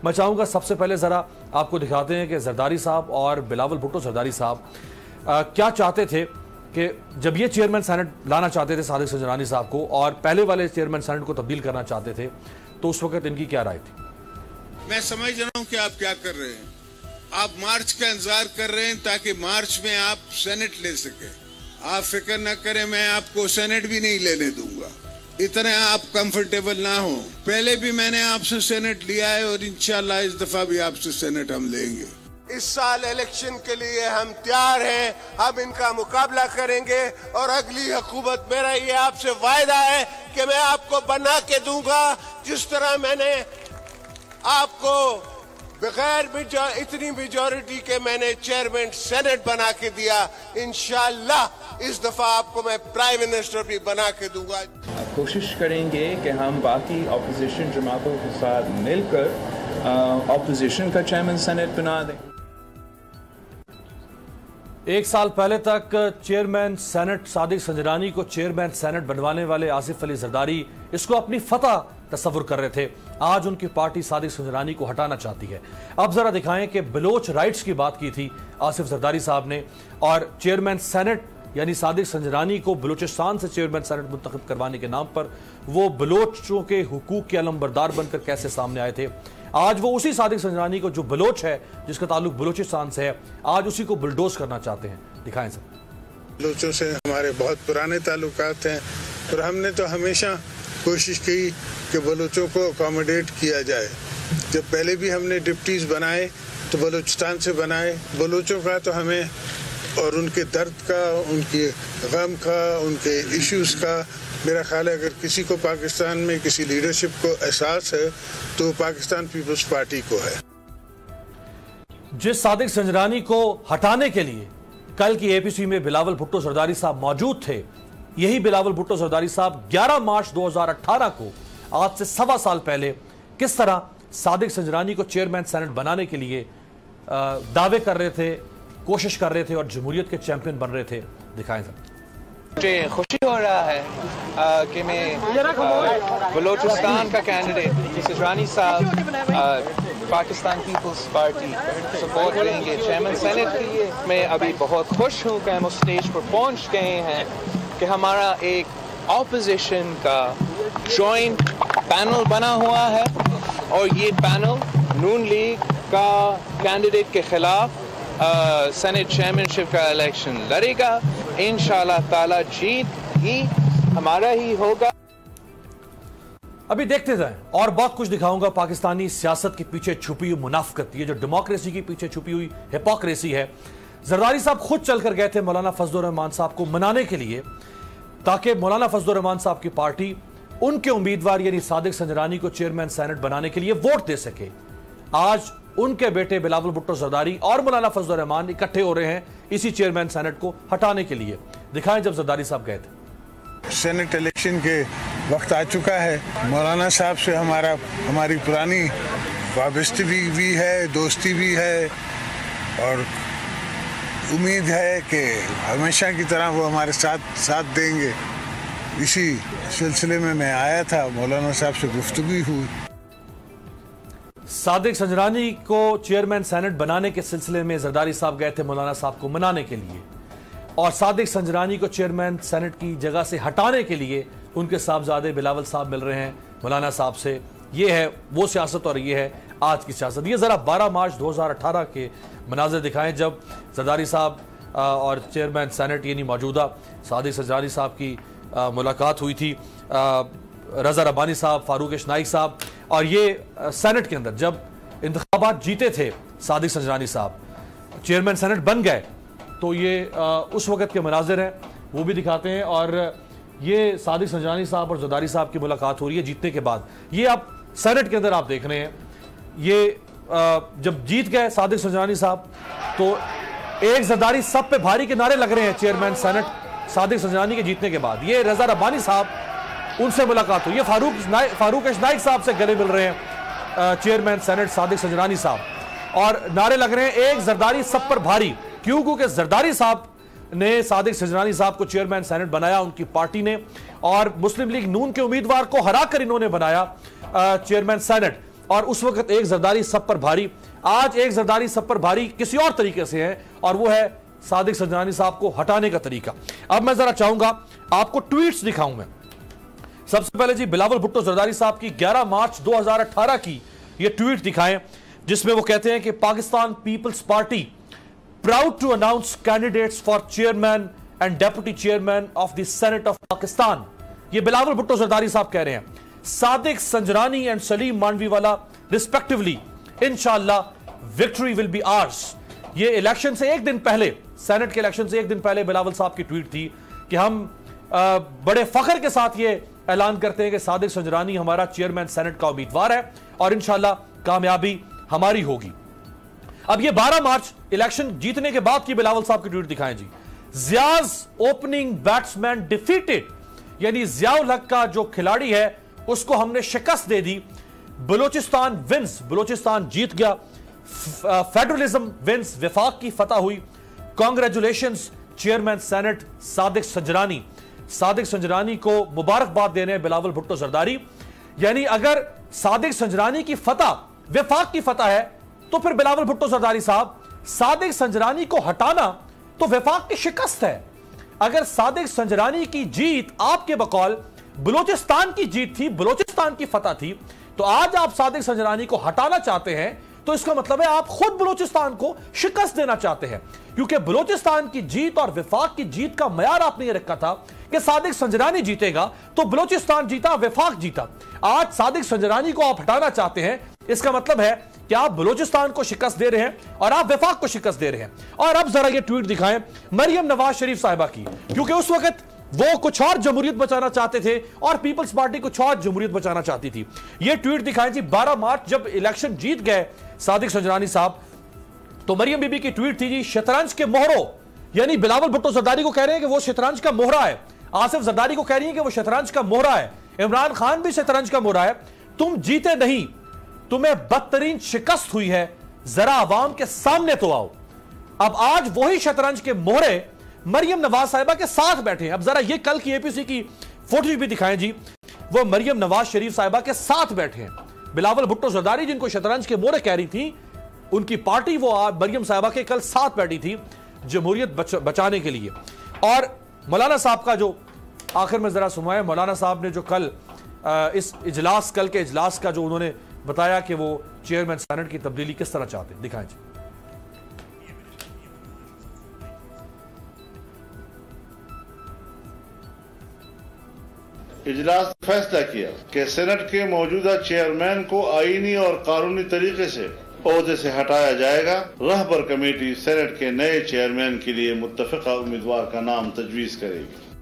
मैं चाहूँगा सबसे पहले ज़रा आपको दिखाते हैं कि जरदारी साहब और बिलावल भुट्टो जरदारी साहब क्या चाहते थे कि जब ये चेयरमैन सेनेट लाना चाहते थे सादिक संजरानी साहब को और पहले वाले चेयरमैन सेनेट को तब्दील करना चाहते थे, तो उस वक्त इनकी क्या राय थी? मैं समझ रहा हूं कि आप क्या कर रहे हैं। आप मार्च का इंतजार कर रहे हैं ताकि मार्च में आप सेनेट ले सके। आप फिक्र न करें, मैं आपको सेनेट भी नहीं लेने दूंगा, इतने आप कंफर्टेबल ना हो। पहले भी मैंने आपसे सेनेट लिया है और इंशाल्लाह इस दफा भी आपसे सेनेट हम लेंगे। इस साल इलेक्शन के लिए हम तैयार हैं, हम इनका मुकाबला करेंगे और अगली हुकूमत, मेरा ये आपसे वायदा है कि मैं आपको बना के दूंगा। जिस तरह मैंने आपको बगैर इतनी मेजॉरिटी के मैंने चेयरमैन सेनेट बना के दिया, इंशाल्लाह इस दफा आपको मैं प्राइम मिनिस्टर भी बना के दूंगा। कोशिश करेंगे कि हम बाकी ऑपोजिशन जमातों के साथ मिलकर ऑपोजिशन का चेयरमैन सेनेट बना दें। एक साल पहले तक चेयरमैन सेनेट सादिक संजरानी को चेयरमैन सेनेट बनवाने वाले आसिफ अली जरदारी इसको अपनी फतह तस्वुर कर रहे थे। आज उनकी पार्टी सादिक संजरानी को हटाना चाहती है। अब जरा दिखाएं कि बलोच राइट्स की बात की थी आसिफ जरदारी साहब ने, और चेयरमैन सेनेट यानी सादिक संजरानी को बलूचिस्तान से चेयरमैन सेनेट मुंतखब करवाने के नाम पर वो बलोचों के हुकूक के अलमबरदार बनकर कैसे सामने आए थे। आज वो उसी सादिक संजरानी को, जो बलोच है, जिसका ताल्लुक बलूचिस्तान से है, आज उसी को बुलडोज करना चाहते हैं। दिखाएं सर। बलोचों से हमारे बहुत पुराने ताल्लुकात हैं और हमने तो हमेशा कोशिश की कि बलोचों को अकोमोडेट किया जाए। जब पहले भी हमने डिप्टीज बनाए तो बलूचिस्तान से बनाए। बलोचों का तो हमें और उनके दर्द का, उनके गम का, उनके इश्यूज का, मेरा ख्याल है अगर किसी को पाकिस्तान में किसी लीडरशिप को एहसास है तो पाकिस्तान पीपल्स पार्टी को है। जिस सादिक संजरानी को हटाने के लिए कल की एपीसी में बिलावल भुट्टो जरदारी साहब मौजूद थे, यही बिलावल भुट्टो जरदारी साहब 11 मार्च 2018 को, आज से 1.25 साल पहले, किस तरह सादिक संजरानी को चेयरमैन सेनेट बनाने के लिए दावे कर रहे थे, कोशिश कर रहे थे और जमहूरियत के चैंपियन बन रहे थे। दिखाएं सर। मुझे खुशी हो रहा है कि मैं बलूचिस्तान का कैंडिडेट संजरानी साहब पाकिस्तान पीपल्स पार्टी सपोर्ट करेंगे चेयरमैन सेनेट के लिए। मैं अभी बहुत खुश हूँ कि हम उस स्टेज पर पहुँच गए हैं कि हमारा एक ऑपोजिशन का जॉइंट पैनल बना हुआ है और ये पैनल नून लीग का कैंडिडेट के खिलाफ सेनेट चेयरमैनशिप का इलेक्शन लड़ेगा। इंशाल्लाह ताला जीत ही हमारा ही होगा। अभी देखते जाएं और बहुत कुछ दिखाऊंगा पाकिस्तानी सियासत के पीछे छुपी हुई मुनाफिकत, ये जो डेमोक्रेसी के पीछे छुपी हुई हिपोक्रेसी है। जरदारी साहब खुद चलकर गए थे मौलाना फजलुर रहमान साहब को मनाने के लिए, ताकि मौलाना फजलुर रहमान साहब की पार्टी उनके उम्मीदवार यानी सादिक संजरानी को चेयरमैन सेनेट बनाने के लिए वोट दे सके। आज उनके बेटे बिलावल भुट्टो जरदारी और मौलाना फजलुर रहमान इकट्ठे हो रहे हैं इसी चेयरमैन सेनेट को हटाने के लिए। दिखाएं जब जरदारी साहब गए थे। सेनेट इलेक्शन के वक्त आ चुका है। मौलाना साहब से हमारी पुरानी वाबस्तगी भी है, दोस्ती भी है और उम्मीद है कि हमेशा की तरह वो हमारे साथ देंगे। इसी सिलसिले में मैं आया था, मौलाना साहब से गुफ्तगू हुई। सादिक संजरानी को चेयरमैन सेनेट बनाने के सिलसिले में जरदारी साहब गए थे मौलाना साहब को मनाने के लिए, और सादिक संजरानी को चेयरमैन सेनेट की जगह से हटाने के लिए उनके साहबजादे बिलावल साहब मिल रहे हैं मौलाना साहब से। ये है वो सियासत और ये है आज की सियासत। ये ज़रा 12 मार्च 2018 के मनाज़र दिखाएं जब जरदारी साहब और चेयरमैन सेनेट यानी मौजूदा सादिक संजरानी साहब की मुलाकात हुई थी। रज़ा रब्बानी साहब, फारूक नाइक साहब, और ये सेनेट के अंदर जब इंतखाबात जीते थे सादिक संजरानी साहब, चेयरमैन सेनेट बन गए, तो ये उस वक़्त के मनाजिर हैं, वो भी दिखाते हैं। और ये सादिक संजरानी साहब और जरदारी साहब की मुलाकात हो रही है जीतने के बाद। ये आप सेनेट के अंदर आप देख रहे हैं, ये जब जीत गए सादिक संजरानी साहब तो एक जरदारी सब पे भारी के नारे लग रहे हैं चेयरमैन सेनेट सादिक संजरानी के जीतने के बाद। ये रज़ा रब्बानी साहब, उनसे मुलाकात हुई। ये फारूक नाइक साहब से गले मिल रहे हैं चेयरमैन सेनेट सादिक संजरानी साहब, और नारे लग रहे हैं एक जरदारी सब पर भारी। क्यों? क्योंकि जरदारी साहब ने सादिक संजरानी साहब को चेयरमैन सेनेट बनाया उनकी पार्टी ने, और मुस्लिम लीग नून के उम्मीदवार को हराकर इन्होंने बनाया चेयरमैन सेनेट। और उस वक्त एक जरदारी सब पर भारी, आज एक जरदारी सब पर भारी किसी और तरीके से है, और वो है सादिक संजरानी साहब को हटाने का तरीका। अब मैं जरा चाहूंगा आपको ट्वीट्स दिखाऊं। मैं सबसे पहले जी बिलावल भुट्टो जरदारी साहब की 11 मार्च 2018 की ये ट्वीट दिखाएं, जिसमें वो कहते हैं कि Pakistan Peoples Party proud to announce candidates for chairman and deputy chairman of the Senate of Pakistan. ये बिलावल भुट्टो जरदारी साहब कह रहे हैं, सादिक संजरानी एंड सलीम मांडवीवाला रिस्पेक्टिवली, इंशाअल्लाह विक्ट्री विल बी आर्स। ये इलेक्शन से एक दिन पहले, सेनेट के इलेक्शन से एक दिन पहले बिलावल साहब की ट्वीट थी कि हम बड़े फख्र के साथ ये ऐलान करते हैं कि सादिक संजरानी हमारा चेयरमैन सेनेट का उम्मीदवार है और इंशाअल्लाह कामयाबी हमारी होगी। अब ये 12 मार्च इलेक्शन जीतने के बाद की बिलावल साहब की ट्वीट दिखाएं जी। जियाज ओपनिंग बैट्समैन डिफीटेड, यानी जियाउल हक का जो खिलाड़ी है उसको हमने शिकस्त दे दी। बलूचिस्तान विंस, बलूचिस्तान जीत गया। फेडरलिज्म विंस, विफाक की फतह हुई। Congratulations chairman senate Sadiq Sanjrani. Sadiq Sanjrani को मुबारकबाद देने बिलावल भुट्टो जरदारी। यानी अगर सादिक संजरानी की फतह विफाक की फतह है तो फिर बिलावल भुट्टो जरदारी साहब, सादिक संजरानी को हटाना तो विफाक की शिकस्त है। अगर सादिक संजरानी की जीत आपके बकौल बलूचिस्तान की जीत थी, बलूचिस्तान की फतह थी, तो आज आप सादिक संजरानी को हटाना चाहते हैं, तो इसका मतलब है आप खुद बलूचिस्तान को शिकस्त देना चाहते हैं। क्योंकि बलूचिस्तान की जीत और विफाक की जीत का मयार आपने ये रखा था कि सादिक संजरानी जीतेगा तो बलूचिस्तान जीता, विफाक जीता। आज सादिक संजरानी को आप हटाना चाहते हैं, इसका मतलब है कि आप बलूचिस्तान को शिकस्त दे रहे हैं और आप विफाक को शिकस्त दे रहे हैं। और अब जरा ये ट्वीट दिखाएं मरियम नवाज शरीफ साहिबा की, क्योंकि उस वक्त वो कुछ और जमहूरियत बचाना चाहते थे और पीपल्स पार्टी कुछ और जमहूरियत बचाना चाहती थी। ये ट्वीट दिखाएं जी 12 मार्च जब इलेक्शन जीत गए सादिक संजरानी साहब, तो मरियम बीबी की ट्वीट थी जी, शतरंज के मोहरों, यानी बिलावल भुट्टो जरदारी को कह रहे हैं कि वो शतरंज का मोहरा है, आसिफ जरदारी को कह रही है कि वो शतरंज का मोहरा है, इमरान खान भी शतरंज का मोहरा है। तुम जीते नहीं, तुम्हें बदतरीन शिकस्त हुई है, जरा आवाम के सामने तो आओ। अब आज वही शतरंज के मोहरे मरियम नवाज साहिबा के साथ बैठे हैं। अब जरा ये कल की एपीसी की फोटो भी दिखाएं जी, वो मरियम नवाज शरीफ साहिबा के साथ बैठे हैं। बिलावल भुट्टो जरदारी जिनको शतरंज के मोहरे कह रही थी, उनकी पार्टी वो मरियम साहिबा के कल साथ बैठी थी जमहूरियत बचाने के लिए। और मौलाना साहब का जो आखिर में जरा सुनाए, मौलाना साहब ने जो कल इस इजलास, कल के इजलास का जो उन्होंने बताया कि वो चेयरमैन सेनेट की तब्दीली किस तरह चाहते हैं, दिखाएं जी। इजलास ने फैसला किया कि सेनेट के मौजूदा चेयरमैन को आईनी और कानूनी तरीके से ओहदे से हटाया जाएगा। रहबर कमेटी सेनेट के नए चेयरमैन के लिए मुत्तफिका उम्मीदवार का नाम तजवीज करेगी।